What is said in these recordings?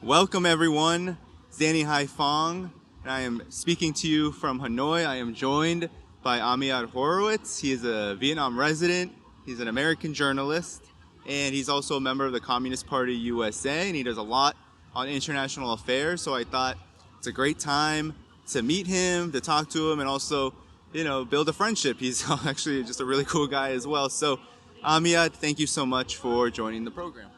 Welcome everyone, Dhaiphong, and I am speaking to you from Hanoi. I am joined by Amiad Horowitz. He is a Vietnam resident, he's an American journalist, and he's also a member of the Communist Party USA, and he does a lot on international affairs, so I thought it's a great time to meet him, to talk to him, and also, build a friendship. He's actually just a really cool guy as well. So, Amiad, thank you so much for joining the program.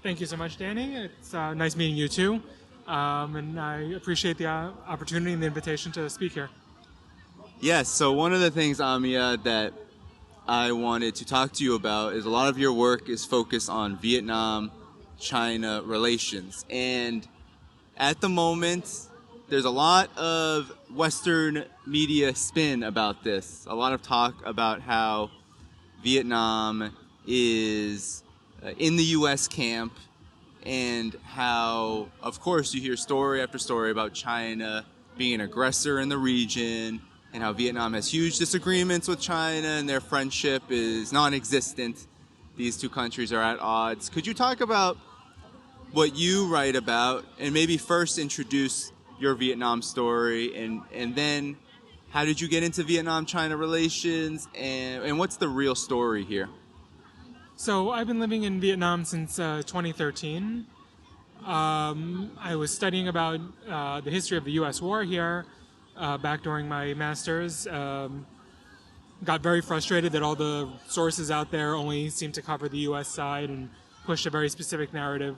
Thank you so much, Danny. It's nice meeting you too. And I appreciate the opportunity and the invitation to speak here. Yes, so one of the things, Amia, that I wanted to talk to you about is a lot of your work is focused on Vietnam-China relations. And at the moment, there's a lot of Western media spin about this. A lot of talk about how Vietnam is in the U.S. camp, and how, of course, you hear story after story about China being an aggressor in the region, and how Vietnam has huge disagreements with China and their friendship is non-existent. These two countries are at odds. Could you talk about what you write about, and maybe first introduce your Vietnam story, and then how did you get into Vietnam-China relations, and what's the real story here? So I've been living in Vietnam since 2013. I was studying about the history of the U.S. war here back during my master's. Got very frustrated that all the sources out there only seemed to cover the U.S. side and pushed a very specific narrative.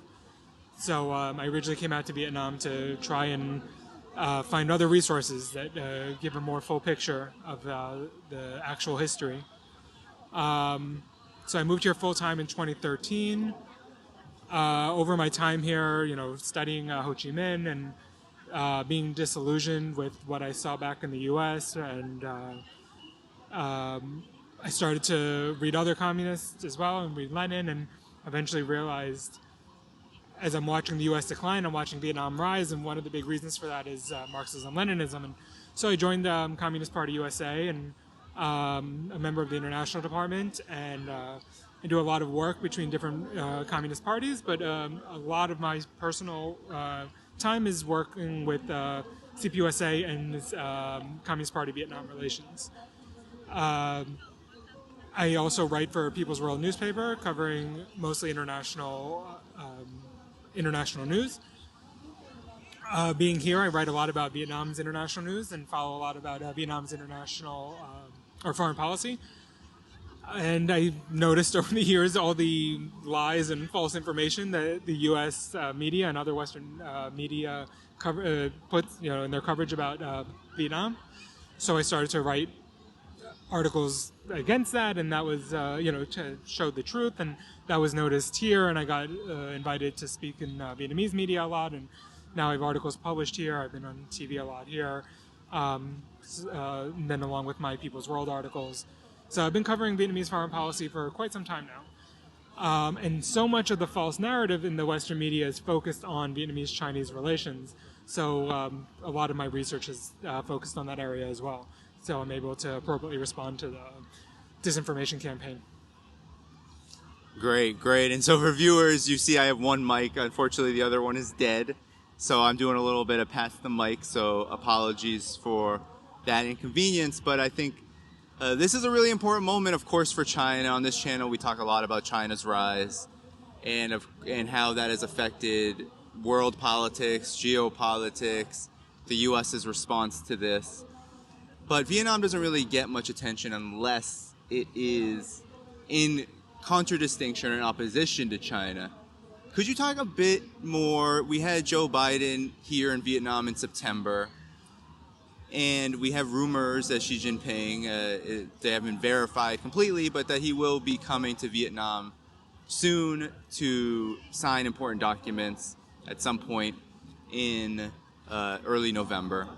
So I originally came out to Vietnam to try and find other resources that give a more full picture of the actual history. So I moved here full-time in 2013. Over my time here, studying Ho Chi Minh and being disillusioned with what I saw back in the U.S. and I started to read other communists as well and read Lenin, and eventually realized as I'm watching the U.S. decline, I'm watching Vietnam rise, and one of the big reasons for that is Marxism-Leninism. And so I joined the Communist Party USA and a member of the international department, and I do a lot of work between different communist parties, but a lot of my personal time is working with CPUSA and Communist Party Vietnam relations. I also write for People's World newspaper, covering mostly international news. Being here, I write a lot about Vietnam's international news and follow a lot about Vietnam's international or foreign policy. And I noticed over the years all the lies and false information that the U.S. Media and other Western media puts, in their coverage about Vietnam. So I started to write articles against that, and that was, to show the truth, and that was noticed here, and I got invited to speak in Vietnamese media a lot, and now I have articles published here. I've been on TV a lot here, and then along with my People's World articles. So I've been covering Vietnamese foreign policy for quite some time now. And so much of the false narrative in the Western media is focused on Vietnamese-Chinese relations. So a lot of my research is focused on that area as well. So I'm able to appropriately respond to the disinformation campaign. Great. And so for viewers, you see I have one mic. Unfortunately, the other one is dead. So I'm doing a little bit of pass the mic, so apologies for that inconvenience. But I think this is a really important moment, of course, for China. On this channel, we talk a lot about China's rise and how that has affected world politics, geopolitics, the U.S.'s response to this. But Vietnam doesn't really get much attention unless it is in contradistinction or in opposition to China. Could you talk a bit more? We had Joe Biden here in Vietnam in September, and we have rumors that Xi Jinping, they haven't verified completely, but that he will be coming to Vietnam soon to sign important documents at some point in early November.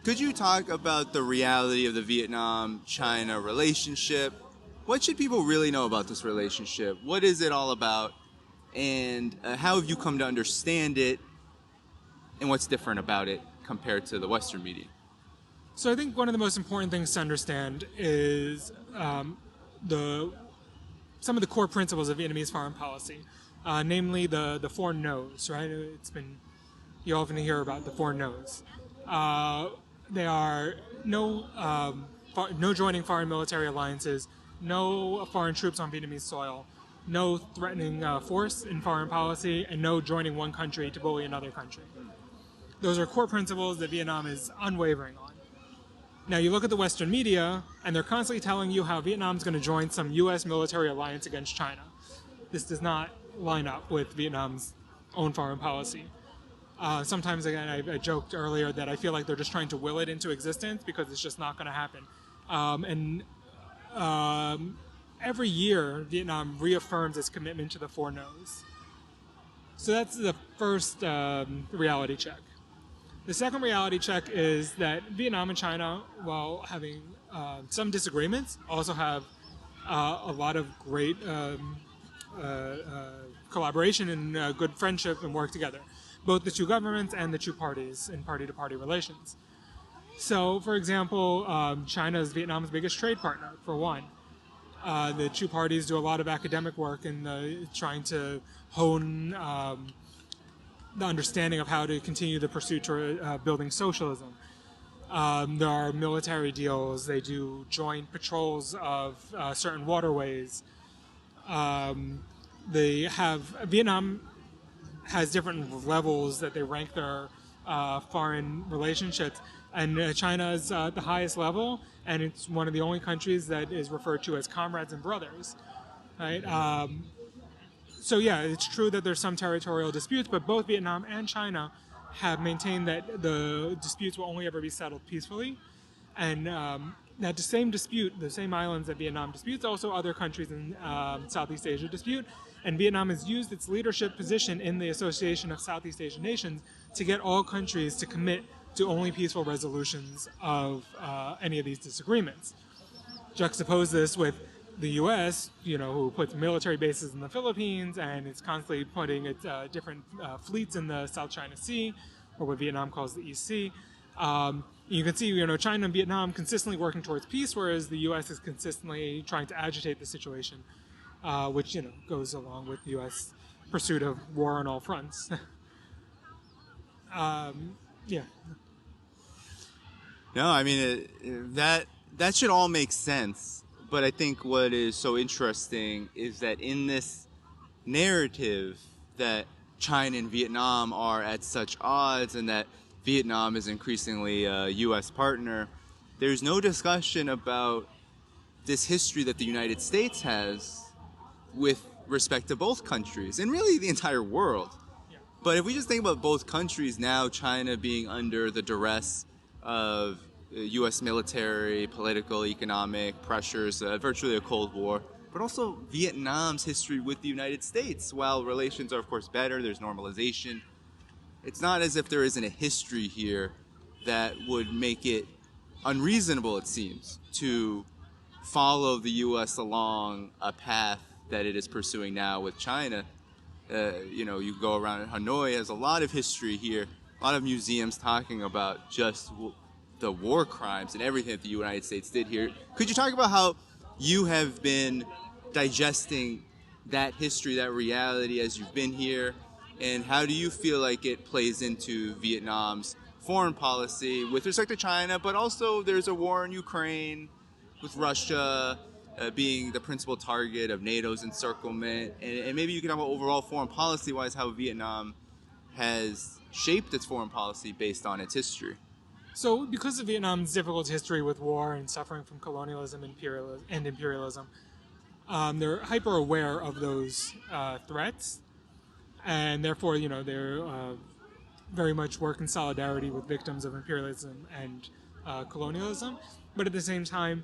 Could you talk about the reality of the Vietnam-China relationship? What should people really know about this relationship? What is it all about? And how have you come to understand it? And what's different about it compared to the Western media? So I think one of the most important things to understand is some of the core principles of Vietnamese foreign policy. namely the four no's. Right? You often hear about the four no's. They are no joining foreign military alliances, no foreign troops on Vietnamese soil, no threatening force in foreign policy, and no joining one country to bully another country. Those are core principles that Vietnam is unwavering on. Now you look at the Western media, and they're constantly telling you how Vietnam's going to join some U.S. military alliance against China. This does not line up with Vietnam's own foreign policy. Sometimes, again, I joked earlier that I feel like they're just trying to will it into existence because it's just not going to happen. Every year, Vietnam reaffirms its commitment to the four no's. So that's the first reality check. The second reality check is that Vietnam and China, while having some disagreements, also have a lot of great collaboration and good friendship and work together, both the two governments and the two parties in party-to-party relations. So, for example, China is Vietnam's biggest trade partner, for one. The two parties do a lot of academic work in trying to hone the understanding of how to continue the pursuit to building socialism. There are military deals. They do joint patrols of certain waterways. Vietnam has different levels that they rank their foreign relationships, and China is the highest level, and it's one of the only countries that is referred to as comrades and brothers, right? So yeah, it's true that there's some territorial disputes, but both Vietnam and China have maintained that the disputes will only ever be settled peacefully, and that the same dispute, the same islands that Vietnam disputes, also other countries in Southeast Asia dispute, and Vietnam has used its leadership position in the Association of Southeast Asian Nations to get all countries to commit to only peaceful resolutions of any of these disagreements. Juxtapose this with the U.S., who puts military bases in the Philippines and is constantly putting its different fleets in the South China Sea, or what Vietnam calls the East Sea. You can see, China and Vietnam consistently working towards peace, whereas the U.S. is consistently trying to agitate the situation, which, goes along with the U.S. pursuit of war on all fronts. Yeah. No, I mean, that should all make sense. But I think what is so interesting is that in this narrative that China and Vietnam are at such odds and that Vietnam is increasingly a U.S. partner, there's no discussion about this history that the United States has with respect to both countries and really the entire world. Yeah. But if we just think about both countries now, China being under the duress of U.S. military, political, economic pressures, virtually a Cold War, but also Vietnam's history with the United States. While relations are, of course, better, there's normalization, it's not as if there isn't a history here that would make it unreasonable, it seems, to follow the U.S. along a path that it is pursuing now with China. You go around Hanoi, has a lot of history here, a lot of museums talking about just the war crimes and everything that the United States did here. Could you talk about how you have been digesting that history, that reality as you've been here, and how do you feel like it plays into Vietnam's foreign policy with respect to China, but also there's a war in Ukraine with Russia being the principal target of NATO's encirclement, and maybe you can talk about overall foreign policy-wise how Vietnam has shaped its foreign policy based on its history. So, because of Vietnam's difficult history with war and suffering from colonialism and imperialism, they're hyper aware of those threats, and therefore, they're very much work in solidarity with victims of imperialism and colonialism. But at the same time,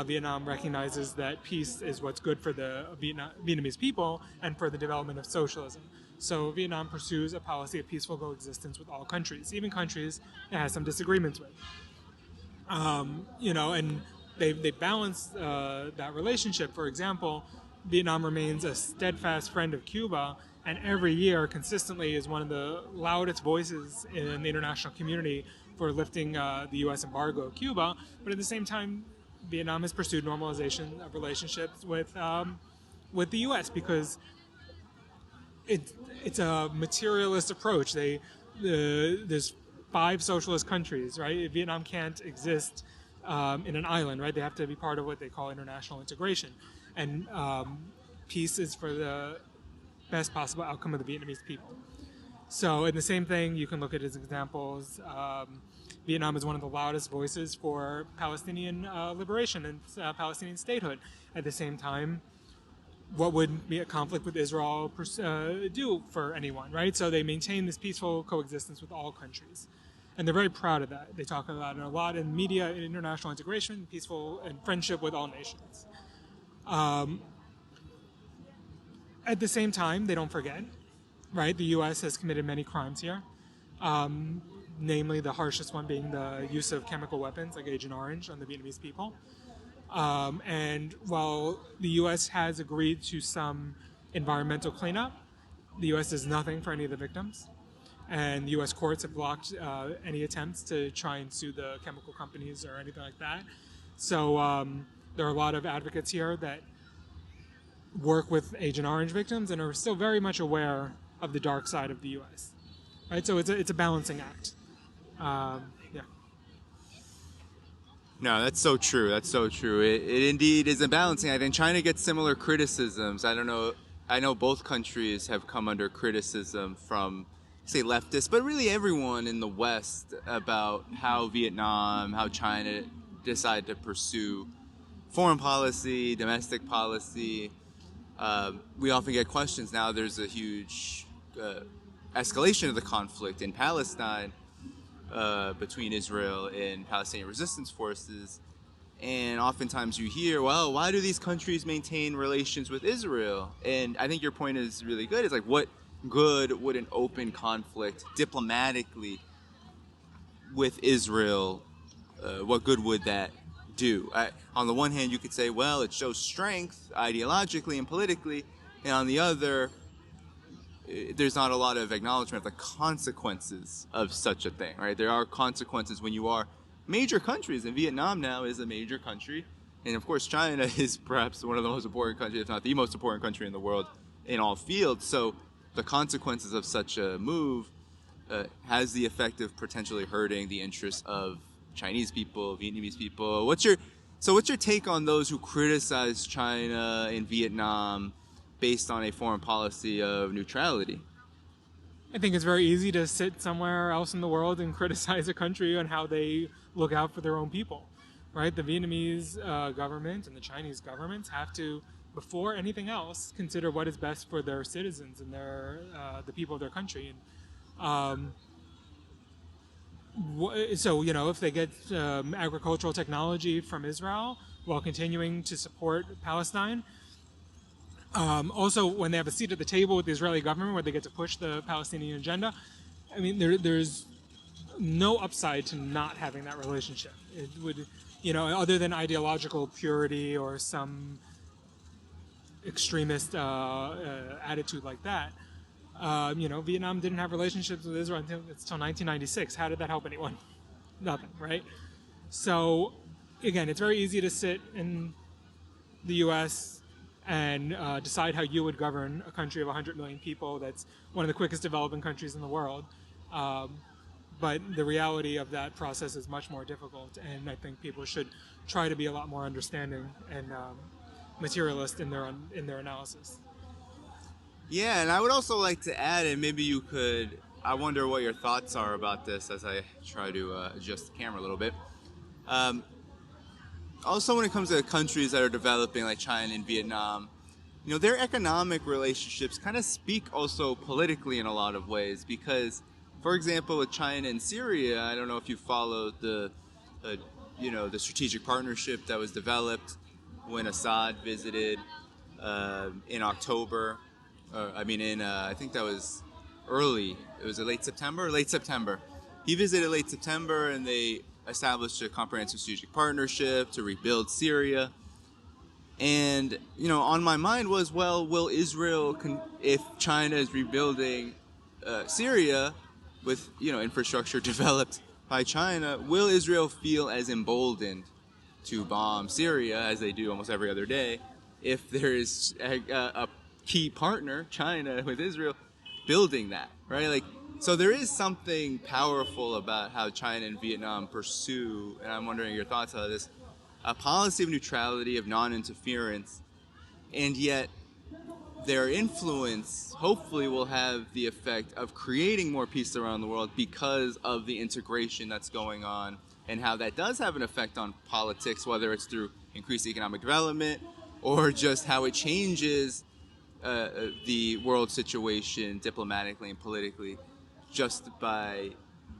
Vietnam recognizes that peace is what's good for the Vietnamese people and for the development of socialism. So Vietnam pursues a policy of peaceful coexistence with all countries, even countries it has some disagreements with. And they balance that relationship. For example, Vietnam remains a steadfast friend of Cuba, and every year consistently is one of the loudest voices in the international community for lifting the U.S. embargo of Cuba. But at the same time, Vietnam has pursued normalization of relationships with the U.S. because it's a materialist approach. There's 5 socialist countries, right? Vietnam can't exist in an island, right? They have to be part of what they call international integration, and peace is for the best possible outcome of the Vietnamese people. So, in the same thing, you can look at as examples. Vietnam is one of the loudest voices for Palestinian liberation and Palestinian statehood. At the same time, what would be a conflict with Israel do for anyone, right? So they maintain this peaceful coexistence with all countries. And they're very proud of that. They talk about it a lot in media, in international integration, peaceful and friendship with all nations. At the same time, they don't forget, right? The U.S. has committed many crimes here, namely the harshest one being the use of chemical weapons like Agent Orange on the Vietnamese people. And while the U.S. has agreed to some environmental cleanup, the U.S. does nothing for any of the victims. And U.S. courts have blocked any attempts to try and sue the chemical companies or anything like that. So there are a lot of advocates here that work with Agent Orange victims and are still very much aware of the dark side of the U.S. Right, so it's a balancing act. Yeah. No, that's so true. That's so true. It indeed is a balancing act, and China gets similar criticisms. I don't know. I know both countries have come under criticism from, say, leftists, but really everyone in the West about how Vietnam, how China decided to pursue foreign policy, domestic policy. We often get questions now. There's a huge escalation of the conflict in Palestine between Israel and Palestinian resistance forces. And oftentimes you hear, well, why do these countries maintain relations with Israel? And I think your point is really good. It's like, what good would an open conflict diplomatically with Israel, what good would that do? On the one hand, you could say, well, it shows strength ideologically and politically. And on the other, there's not a lot of acknowledgement of the consequences of such a thing, right? There are consequences when you are major countries, and Vietnam now is a major country. And of course, China is perhaps one of the most important countries, if not the most important country in the world in all fields. So the consequences of such a move has the effect of potentially hurting the interests of Chinese people, Vietnamese people. What's your take on those who criticize China and Vietnam based on a foreign policy of neutrality? I think it's very easy to sit somewhere else in the world and criticize a country on how they look out for their own people, right? The Vietnamese government and the Chinese governments have to, before anything else, consider what is best for their citizens and the people of their country. And so, if they get agricultural technology from Israel while continuing to support Palestine, also, when they have a seat at the table with the Israeli government where they get to push the Palestinian agenda, I mean, there's no upside to not having that relationship. It would, other than ideological purity or some extremist attitude like that, Vietnam didn't have relationships with Israel until 1996. How did that help anyone? Nothing, right? So, again, it's very easy to sit in the U.S. and decide how you would govern a country of 100 million people that's one of the quickest developing countries in the world. But the reality of that process is much more difficult, and I think people should try to be a lot more understanding and materialist in their analysis. Yeah, and I would also like to add, and maybe you could, I wonder what your thoughts are about this as I try to adjust the camera a little bit. Also, when it comes to countries that are developing like China and Vietnam, their economic relationships kind of speak also politically in a lot of ways because, for example, with China and Syria, I don't know if you followed the strategic partnership that was developed when Assad visited in October. I think that was early. It was late September. He visited late September, and they established a comprehensive strategic partnership to rebuild Syria. And, on my mind was, well, will Israel, if China is rebuilding Syria with, infrastructure developed by China, will Israel feel as emboldened to bomb Syria as they do almost every other day if there is a key partner, China, with Israel, building that, right? Like, so there is something powerful about how China and Vietnam pursue, and I'm wondering your thoughts on this, a policy of neutrality, of non-interference, and yet their influence hopefully will have the effect of creating more peace around the world because of the integration that's going on, and how that does have an effect on politics, whether it's through increased economic development or just how it changes the world situation diplomatically and politically, just by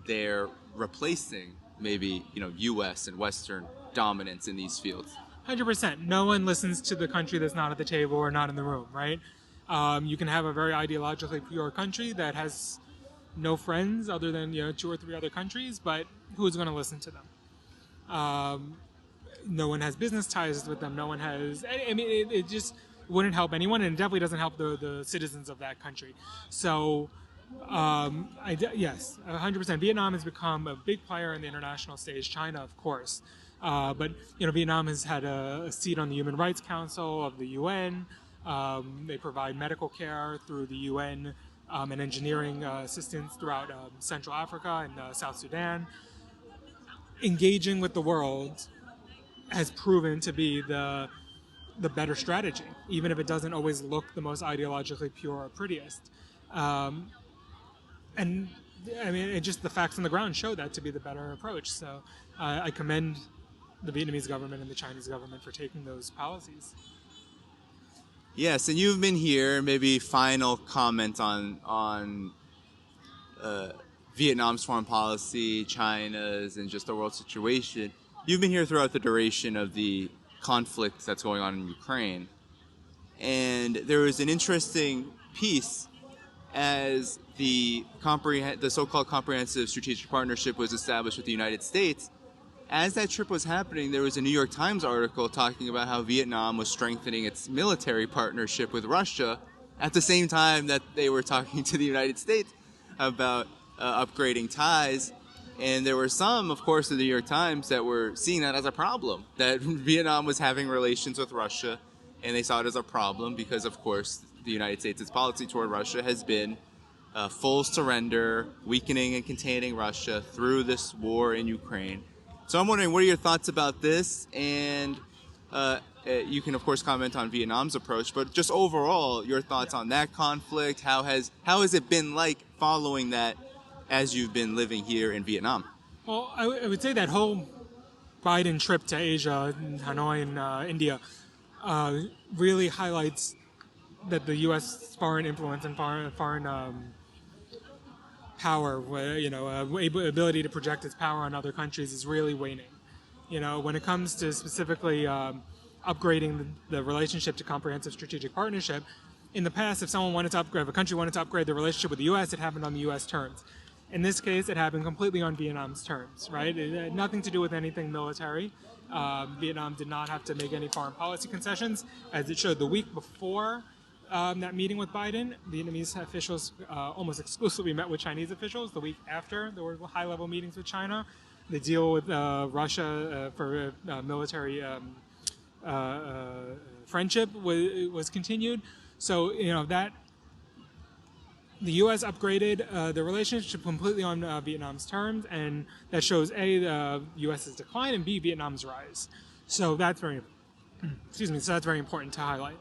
their replacing maybe U.S. and Western dominance in these fields. 100%. No one listens to the country that's not at the table or not in the room, right? You can have a very ideologically pure country that has no friends other than 2 or 3 other countries, but who's going to listen to them? No one has business ties with them. No one has. I mean, it just wouldn't help anyone, and it definitely doesn't help the citizens of that country. So, yes, 100%. Vietnam has become a big player in the international stage. China, of course. But Vietnam has had a seat on the Human Rights Council of the UN. They provide medical care through the UN and engineering assistance throughout Central Africa and South Sudan. Engaging with the world has proven to be the better strategy, even if it doesn't always look the most ideologically pure or prettiest. And I mean, the facts on the ground show that to be the better approach. So I commend the Vietnamese government and the Chinese government for taking those policies. Yes, and you've been here. Maybe final comment on Vietnam's foreign policy, China's, and just the world situation. You've been here throughout the duration of the conflict that's going on in Ukraine. And there was an interesting piece as the so-called Comprehensive Strategic Partnership was established with the United States. As that trip was happening, there was a New York Times article talking about how Vietnam was strengthening its military partnership with Russia at the same time that they were talking to the United States about upgrading ties. And there were some, of course, in the New York Times that were seeing that as a problem, that Vietnam was having relations with Russia, and they saw it as a problem because, of course, the United States' policy toward Russia has been full surrender, weakening and containing Russia through this war in Ukraine. So I'm wondering, what are your thoughts about this? And you can, of course, comment on Vietnam's approach, but just overall, your thoughts on that conflict. How has it been like following that as you've been living here in Vietnam? Well, I would say that whole Biden trip to Asia, Hanoi and India, really highlights that the U.S. foreign influence and foreign power, ability to project its power on other countries is really waning. When it comes to specifically upgrading the relationship to comprehensive strategic partnership, in the past, if a country wanted to upgrade the relationship with the U.S., it happened on the U.S. terms. In this case, it happened completely on Vietnam's terms, right? It had nothing to do with anything military. Vietnam did not have to make any foreign policy concessions. As it showed the week before that meeting with Biden, Vietnamese officials almost exclusively met with Chinese officials. The week after, there were high-level meetings with China. The deal with Russia for military friendship was continued. So, that the U.S. upgraded the relationship completely on Vietnam's terms, and that shows A, the U.S.'s decline, and B, Vietnam's rise. So that's very important to highlight.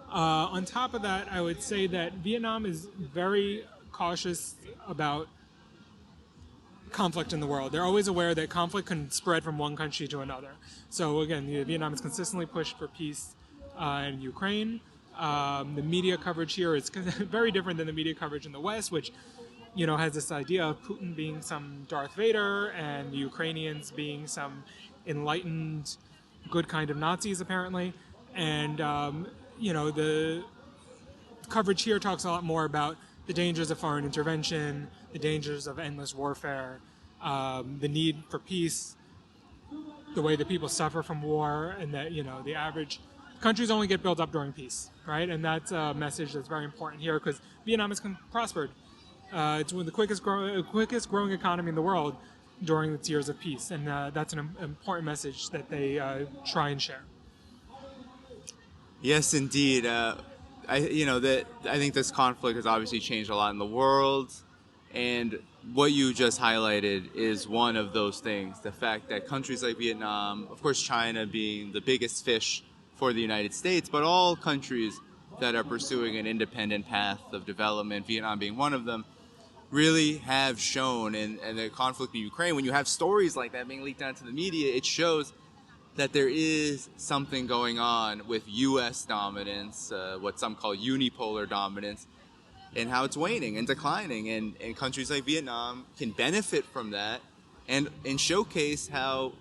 On top of that, I would say that Vietnam is very cautious about conflict in the world. They're always aware that conflict can spread from one country to another. So again, Vietnam has consistently pushed for peace in Ukraine. The media coverage here is very different than the media coverage in the West, which has this idea of Putin being some Darth Vader and the Ukrainians being some enlightened, good kind of Nazis, apparently. And the coverage here talks a lot more about the dangers of foreign intervention, the dangers of endless warfare, the need for peace, the way that people suffer from war, and that the average countries only get built up during peace, right? And that's a message that's very important here because Vietnam has prospered. It's one of the quickest growing economy in the world during its years of peace, and that's an important message that they try and share. Yes, indeed. I think this conflict has obviously changed a lot in the world, and what you just highlighted is one of those things. The fact that countries like Vietnam, of course China being the biggest fish for the United States, but all countries that are pursuing an independent path of development, Vietnam being one of them, really have shown, and the conflict in Ukraine, when you have stories like that being leaked out to the media, it shows that there is something going on with U.S. dominance, what some call unipolar dominance, and how it's waning and declining. And countries like Vietnam can benefit from that and showcase how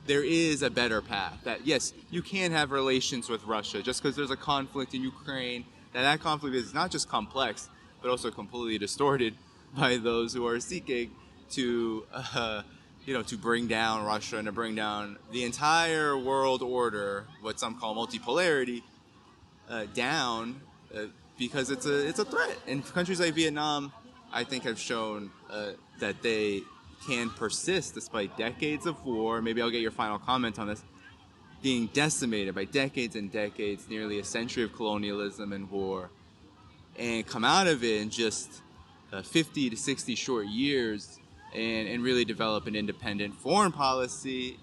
there is a better path. That, yes, you can have relations with Russia just because there's a conflict in Ukraine, that conflict is not just complex, but also completely distorted by those who are seeking to to bring down Russia and to bring down the entire world order, what some call multipolarity, down because it's a threat. And countries like Vietnam, I think, have shown that they can persist despite decades of war. Maybe I'll get your final comment on this. Being decimated by decades and decades, nearly a century of colonialism and war, and come out of it in just 50 to 60 short years and really develop an independent foreign policy,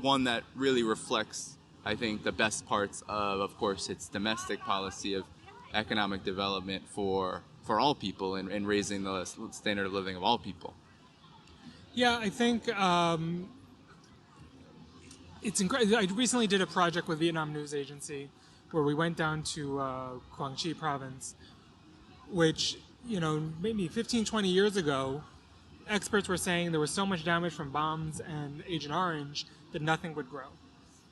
one that really reflects, I think, the best parts of course, its domestic policy of economic development for all people and raising the standard of living of all people. Yeah, I think it's incredible. I recently did a project with Vietnam News Agency where we went down to Quang Tri province, which, maybe 15, 20 years ago, experts were saying there was so much damage from bombs and Agent Orange that nothing would grow.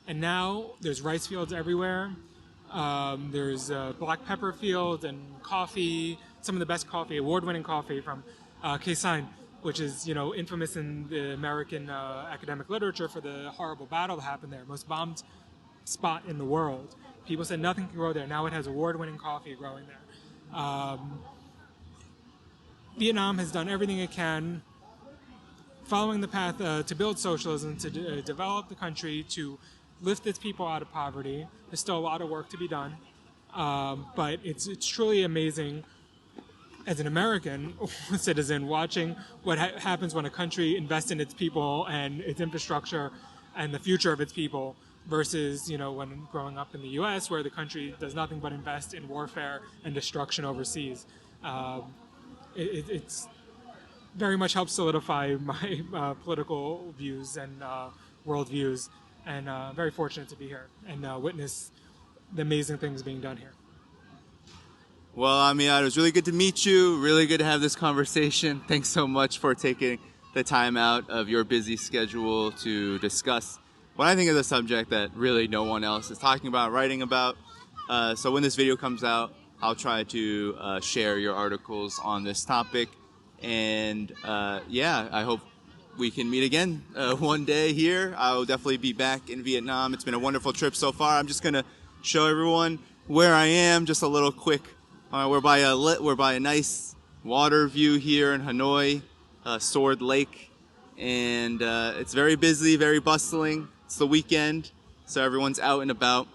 And now there's rice fields everywhere. There's black pepper fields and coffee, some of the best coffee, award-winning coffee from Cashapp, which is, infamous in the American academic literature for the horrible battle that happened there. Most bombed spot in the world. People said nothing can grow there. Now it has award-winning coffee growing there. Vietnam has done everything it can, following the path to build socialism, to develop the country, to lift its people out of poverty. There's still a lot of work to be done, but it's truly amazing as an American citizen watching what happens when a country invests in its people and its infrastructure and the future of its people versus, when growing up in the U.S. where the country does nothing but invest in warfare and destruction overseas. It's very much helped solidify my political views and worldviews, and very fortunate to be here and witness the amazing things being done here. Well, Amiad, it was really good to meet you. Really good to have this conversation. Thanks so much for taking the time out of your busy schedule to discuss what I think is a subject that really no one else is talking about, writing about. So when this video comes out, I'll try to share your articles on this topic. And I hope we can meet again one day here. I'll definitely be back in Vietnam. It's been a wonderful trip so far. I'm just going to show everyone where I am, just a little quick. We're by a nice water view here in Hanoi, Sword Lake. And it's very busy, very bustling. It's the weekend, so everyone's out and about.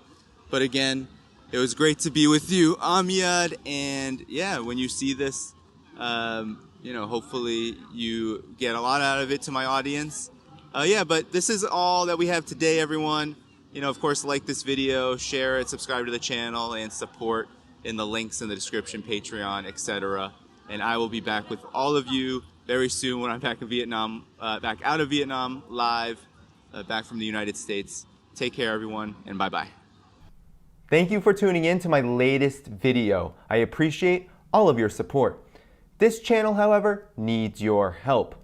But again, it was great to be with you, Amiad. And yeah, when you see this, hopefully you get a lot out of it to my audience. But this is all that we have today, everyone. Of course, like this video, share it, subscribe to the channel, and support in the links in the description, Patreon, etc. And I will be back with all of you very soon when I'm back in Vietnam, back out of Vietnam, live, back from the United States. Take care, everyone, and bye-bye. Thank you for tuning in to my latest video. I appreciate all of your support. This channel, however, needs your help.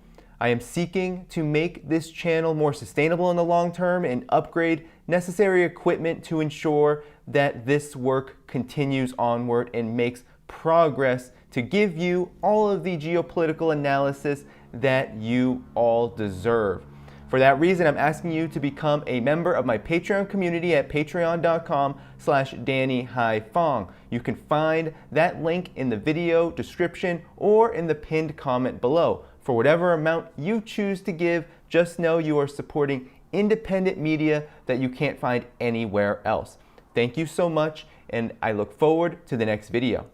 I am seeking to make this channel more sustainable in the long term and upgrade necessary equipment to ensure that this work continues onward and makes progress to give you all of the geopolitical analysis that you all deserve. For that reason, I'm asking you to become a member of my Patreon community at patreon.com/DannyDhaiphong. You can find that link in the video description or in the pinned comment below. For whatever amount you choose to give, just know you are supporting independent media that you can't find anywhere else. Thank you so much, and I look forward to the next video.